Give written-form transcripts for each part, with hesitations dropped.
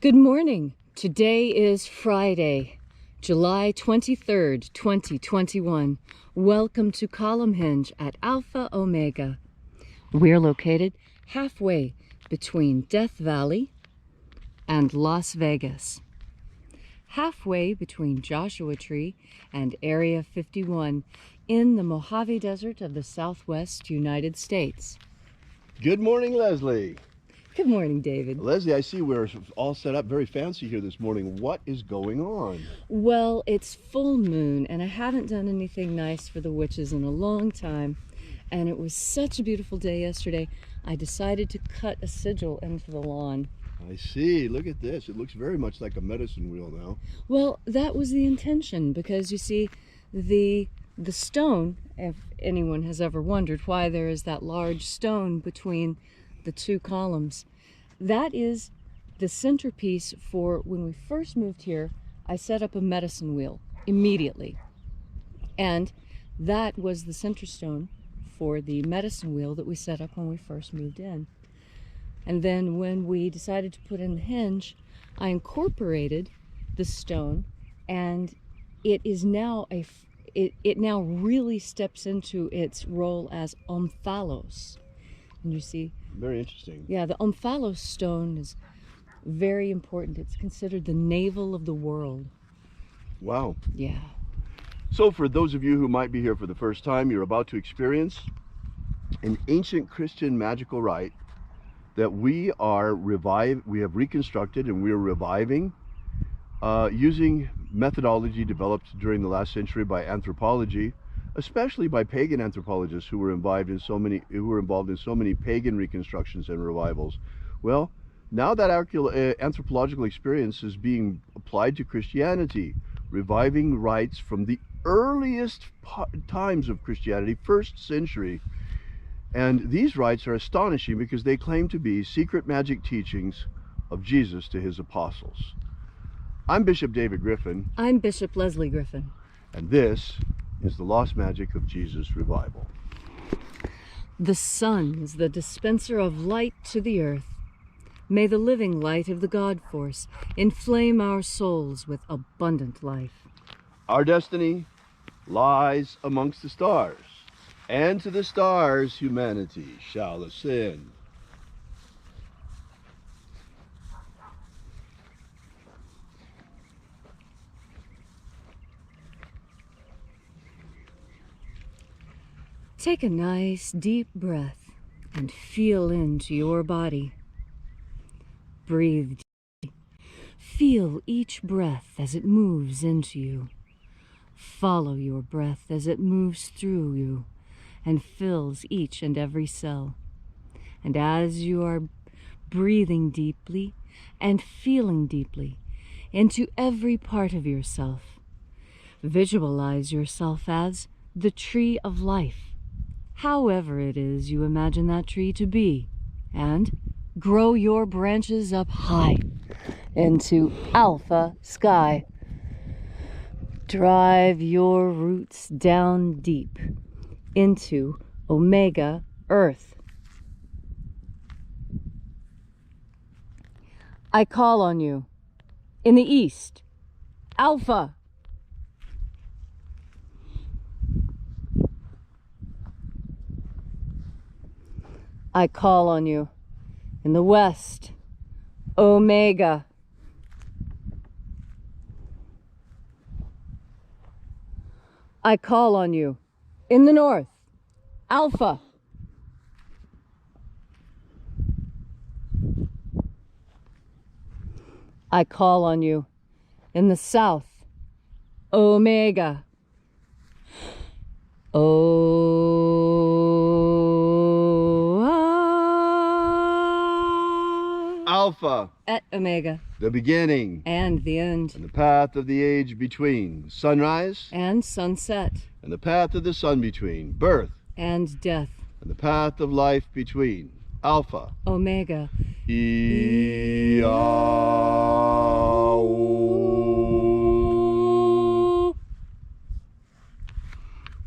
Good morning. Today is Friday, July 23rd, 2021. Welcome to Column Hinge at Alpha Omega. We're located halfway between Death Valley and Las Vegas. Halfway between Joshua Tree and Area 51 in the Mojave Desert of the Southwest United States. Good morning, Leslie. Good morning, David. Leslie, I see we're all set up very fancy here this morning. What is going on? Well, it's full moon, and I haven't done anything nice for the witches in a long time. And it was such a beautiful day yesterday, I decided to cut a sigil into the lawn. I see. Look at this. It looks very much like a medicine wheel now. Well, that was the intention, because you see, the stone, if anyone has ever wondered why there is that large stone between the two columns, that is the centerpiece for when we first moved here. I set up a medicine wheel immediately, and that was the center stone for the medicine wheel that we set up when we first moved in. And then when we decided to put in the hinge, I incorporated the stone, and it is now it now really steps into its role as omphalos. And you see, very interesting. Yeah, the omphalos stone is very important. It's considered the navel of the world. Wow. Yeah. So for those of you who might be here for the first time, you're about to experience an ancient Christian magical rite that we have reconstructed, and we are reviving using methodology developed during the last century by anthropology, especially by pagan anthropologists who were involved in so many pagan reconstructions and revivals. Well, now that anthropological experience is being applied to Christianity, reviving rites from the earliest times of Christianity, 1st century. And these rites are astonishing because they claim to be secret magic teachings of Jesus to his apostles. I'm Bishop David Griffin. I'm Bishop Leslie Griffin. And this is the Lost Magic of Jesus Revival. The sun is the dispenser of light to the earth. May the living light of the God Force inflame our souls with abundant life. Our destiny lies amongst the stars, and to the stars humanity shall ascend. Take a nice deep breath and feel into your body. Breathe deeply. Feel each breath as it moves into you. Follow your breath as it moves through you and fills each and every cell. And as you are breathing deeply and feeling deeply into every part of yourself, visualize yourself as the tree of life, however it is you imagine that tree to be, and grow your branches up high into alpha sky. Drive your roots down deep into omega earth. I call on you in the east, alpha. I call on you in the west, omega. I call on you in the north, alpha. I call on you in the south, omega. Alpha, et omega, the beginning and the end, and the path of the age between, sunrise and sunset, and the path of the sun between, birth and death, and the path of life between, alpha, omega.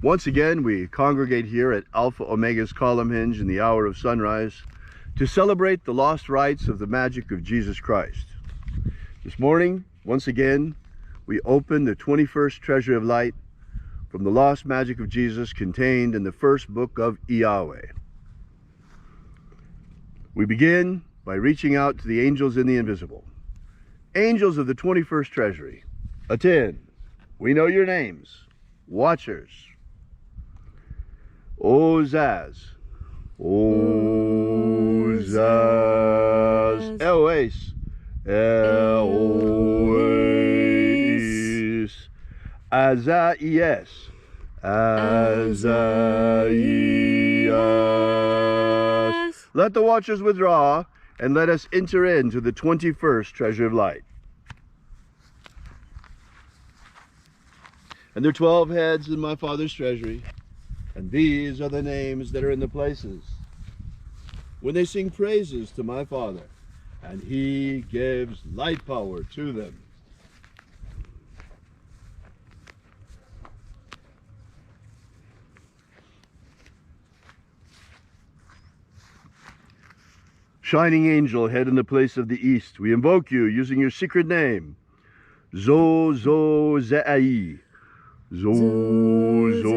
Once again, we congregate here at Alpha Omega's column hinge in the hour of sunrise to celebrate the lost rites of the magic of Jesus Christ. This morning, once again, we open the 21st treasure of light from the lost magic of Jesus contained in the first book of Yahweh. We begin by reaching out to the angels in the invisible. Angels of the 21st treasury, attend. We know your names. Watchers. Ozaz. Ozaz. Eloes. Eloes. Azaias. Azaias. Let the watchers withdraw, and let us enter into the 21st treasure of light. And there are 12 heads in my Father's treasury, and these are the names that are in the places when they sing praises to my Father, and he gives light power to them. Shining angel, head in the place of the east, we invoke you using your secret name, Zo-Zo-Zai. Zo-Zo-Zai.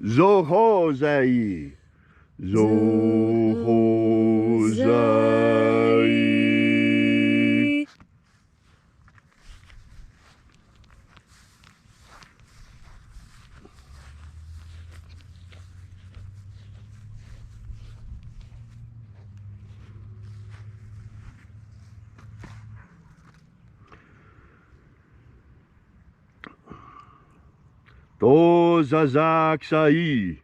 Zo-Ho-Zai. Zo-Ho-Zai. To-Zazak-Sai.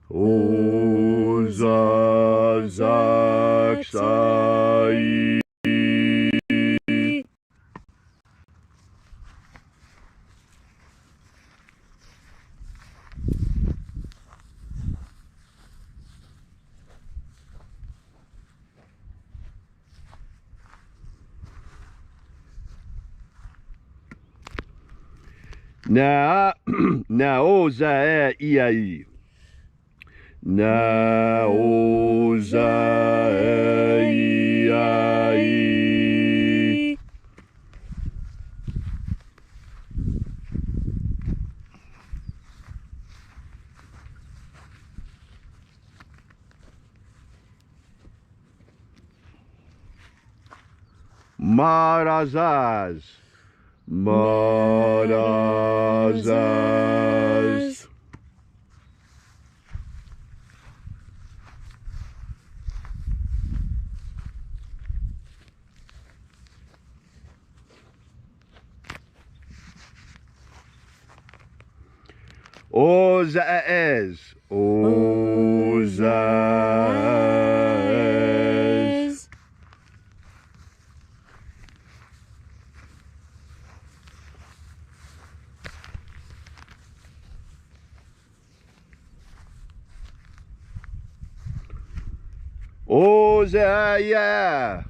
To-Zazak-Sai. Na-o-za-e-i-ai. Na-o-za-e-i-ai. Marazaz. Marazaz. Ozaez. Ozaez. Ozaya.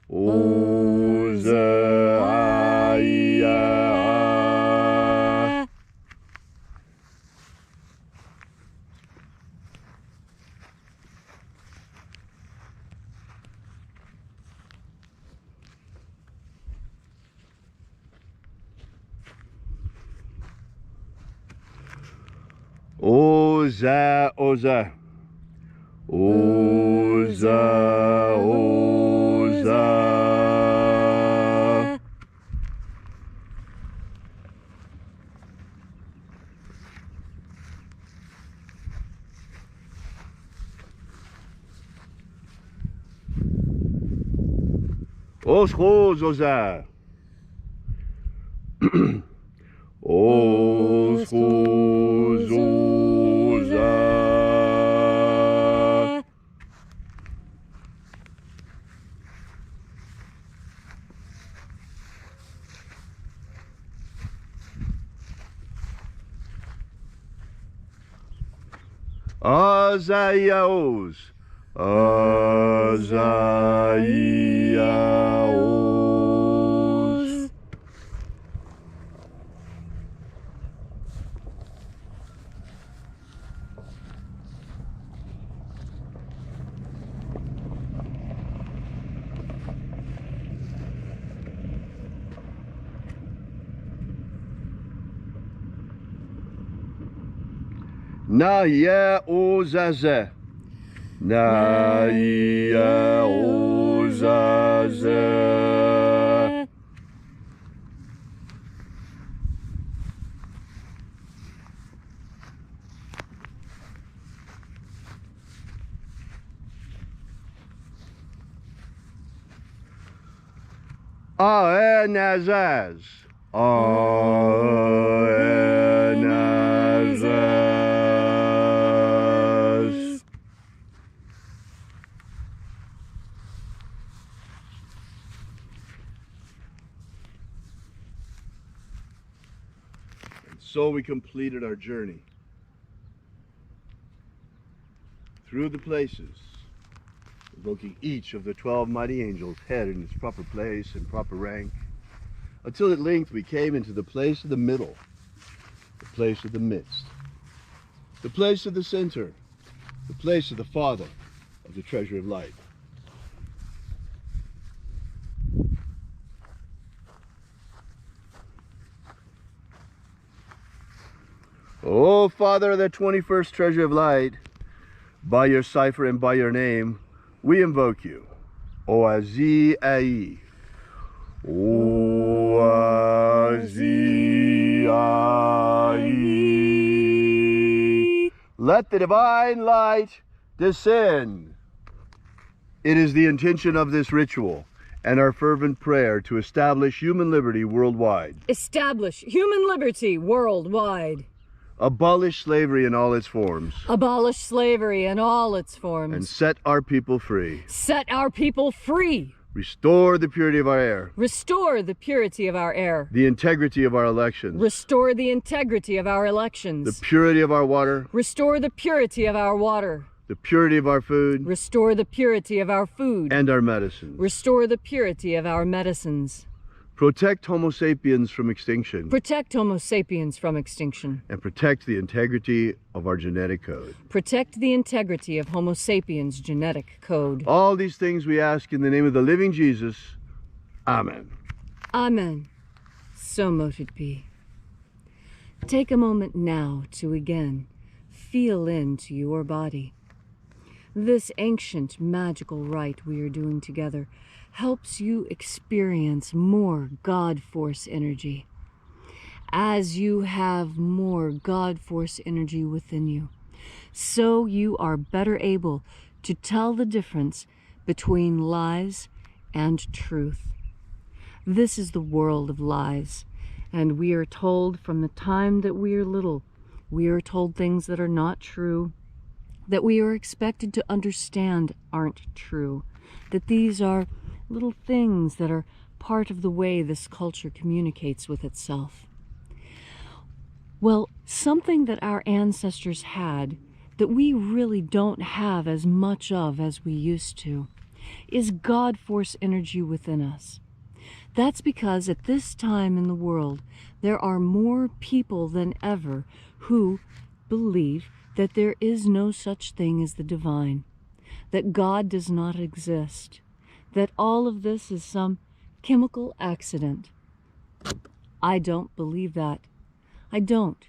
Ozaya. Oza, Oza. Oza, Oza. Oshos, Oza. Oshos, Oza. Azayaos, Azaiaos. Na ye ozaze. Na ye ozaze. Aenazaz. Aenazaz. And so we completed our journey through the places, evoking each of the 12 mighty angels' head in its proper place and proper rank, until at length we came into the place of the middle, the place of the midst, the place of the center, the place of the Father of the treasure of light. O Father of the 21st treasure of light, by your cipher and by your name, we invoke you. Oazi-ai. Oazi-ai. Let the divine light descend. It is the intention of this ritual and our fervent prayer to establish human liberty worldwide. Establish human liberty worldwide. Abolish slavery in all its forms. Abolish slavery in all its forms. And set our people free. Set our people free. Restore the purity of our air. Restore the purity of our air. The integrity of our elections. Restore the integrity of our elections. The purity of our water. Restore the purity of our water. The purity of our food. Restore the purity of our food. And our medicines. Restore the purity of our medicines. Protect Homo sapiens from extinction. Protect Homo sapiens from extinction. And protect the integrity of our genetic code. Protect the integrity of Homo sapiens' genetic code. All these things we ask in the name of the living Jesus. Amen. Amen. So mote it be. Take a moment now to again feel into your body. This ancient magical rite we are doing together helps you experience more God Force energy. As you have more God Force energy within you, so you are better able to tell the difference between lies and truth. This is the world of lies, and we are told from the time that we are little, we are told things that are not true, that we are expected to understand aren't true, that these are little things that are part of the way this culture communicates with itself. Well, something that our ancestors had that we really don't have as much of as we used to is God Force energy within us. That's because at this time in the world, there are more people than ever who believe that there is no such thing as the divine, that God does not exist, that all of this is some chemical accident. I don't believe that. I don't.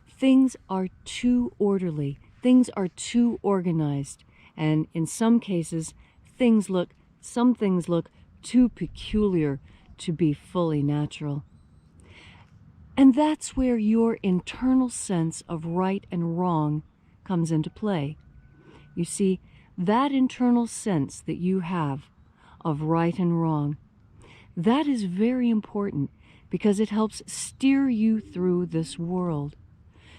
Things are too orderly. Things are too organized. And in some cases, some things look too peculiar to be fully natural. And that's where your internal sense of right and wrong comes into play. You see, that internal sense that you have of right and wrong, that is very important because it helps steer you through this world.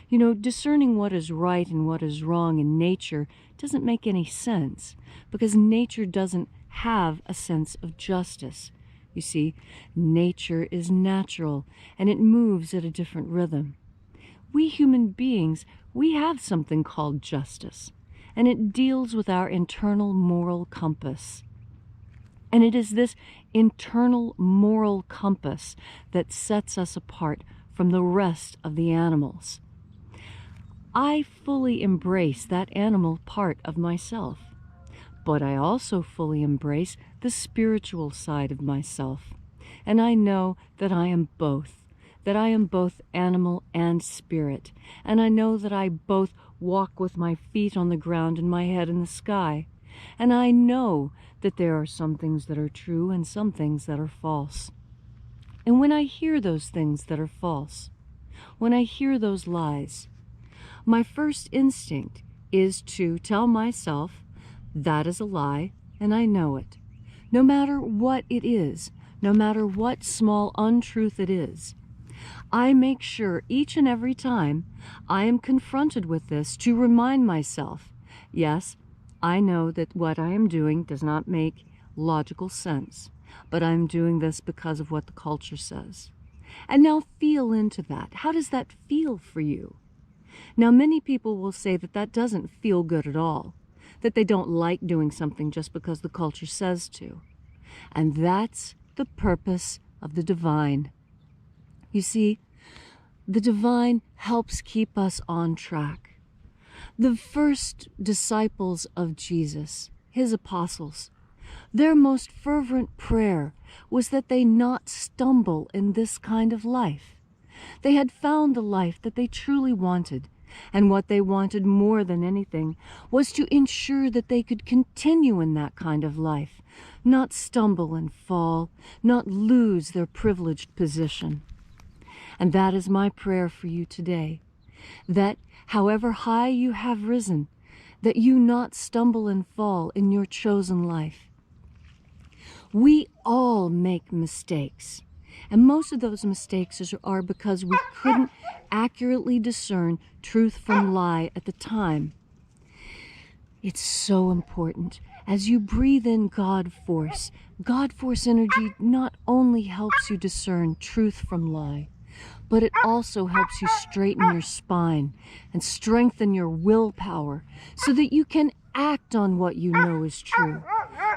You know, discerning what is right and what is wrong in nature doesn't make any sense because nature doesn't have a sense of justice. You see, nature is natural and it moves at a different rhythm. We human beings, we have something called justice. and it deals with our internal moral compass. And it is this internal moral compass that sets us apart from the rest of the animals. I fully embrace that animal part of myself, but I also fully embrace the spiritual side of myself. And I know that I am both, animal and spirit. And I know that I both walk with my feet on the ground and my head in the sky. And I know that there are some things that are true and some things that are false. And when I hear those things that are false, when I hear those lies, my first instinct is to tell myself that is a lie and I know it. No matter what it is, no matter what small untruth it is, I make sure each and every time I am confronted with this to remind myself, yes, I know that what I am doing does not make logical sense, but I'm doing this because of what the culture says. And now feel into that. How does that feel for you? Now, many people will say that that doesn't feel good at all, that they don't like doing something just because the culture says to. And that's the purpose of the divine. You see, the divine helps keep us on track. The first disciples of Jesus, his apostles, their most fervent prayer was that they not stumble in this kind of life. They had found the life that they truly wanted, and what they wanted more than anything was to ensure that they could continue in that kind of life, not stumble and fall, not lose their privileged position. And that is my prayer for you today, that however high you have risen, that you not stumble and fall in your chosen life. We all make mistakes, and most of those mistakes are because we couldn't accurately discern truth from lie at the time. It's so important. As you breathe in God force energy not only helps you discern truth from lie, but it also helps you straighten your spine and strengthen your willpower so that you can act on what you know is true,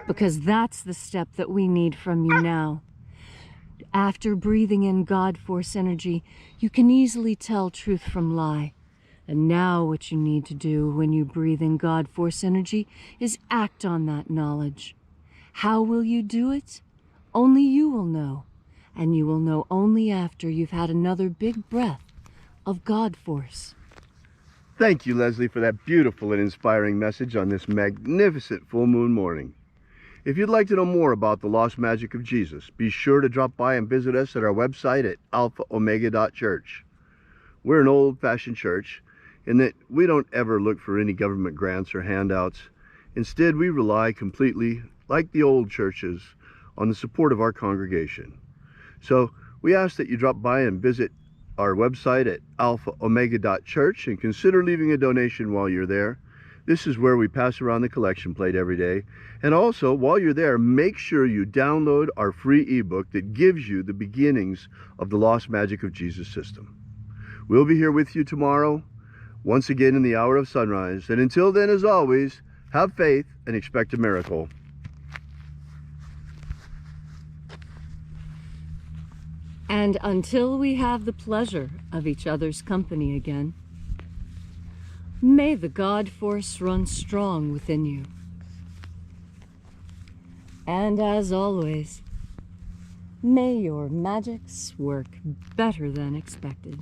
because that's the step that we need from you now. After breathing in God force energy, you can easily tell truth from lie. And now what you need to do when you breathe in God force energy is act on that knowledge. How will you do it? Only you will know. And you will know only after you've had another big breath of God force. Thank you, Leslie, for that beautiful and inspiring message on this magnificent full moon morning. If you'd like to know more about the lost magic of Jesus, be sure to drop by and visit us at our website at alphaomega.church. We're an old-fashioned church in that we don't ever look for any government grants or handouts. Instead, we rely completely, like the old churches, on the support of our congregation. So we ask that you drop by and visit our website at alphaomega.church and consider leaving a donation while you're there. This is where we pass around the collection plate every day. And also, while you're there, make sure you download our free ebook that gives you the beginnings of the Lost Magic of Jesus system. We'll be here with you tomorrow, once again in the hour of sunrise. And until then, as always, have faith and expect a miracle. And until we have the pleasure of each other's company again, may the God force run strong within you. And as always, may your magics work better than expected.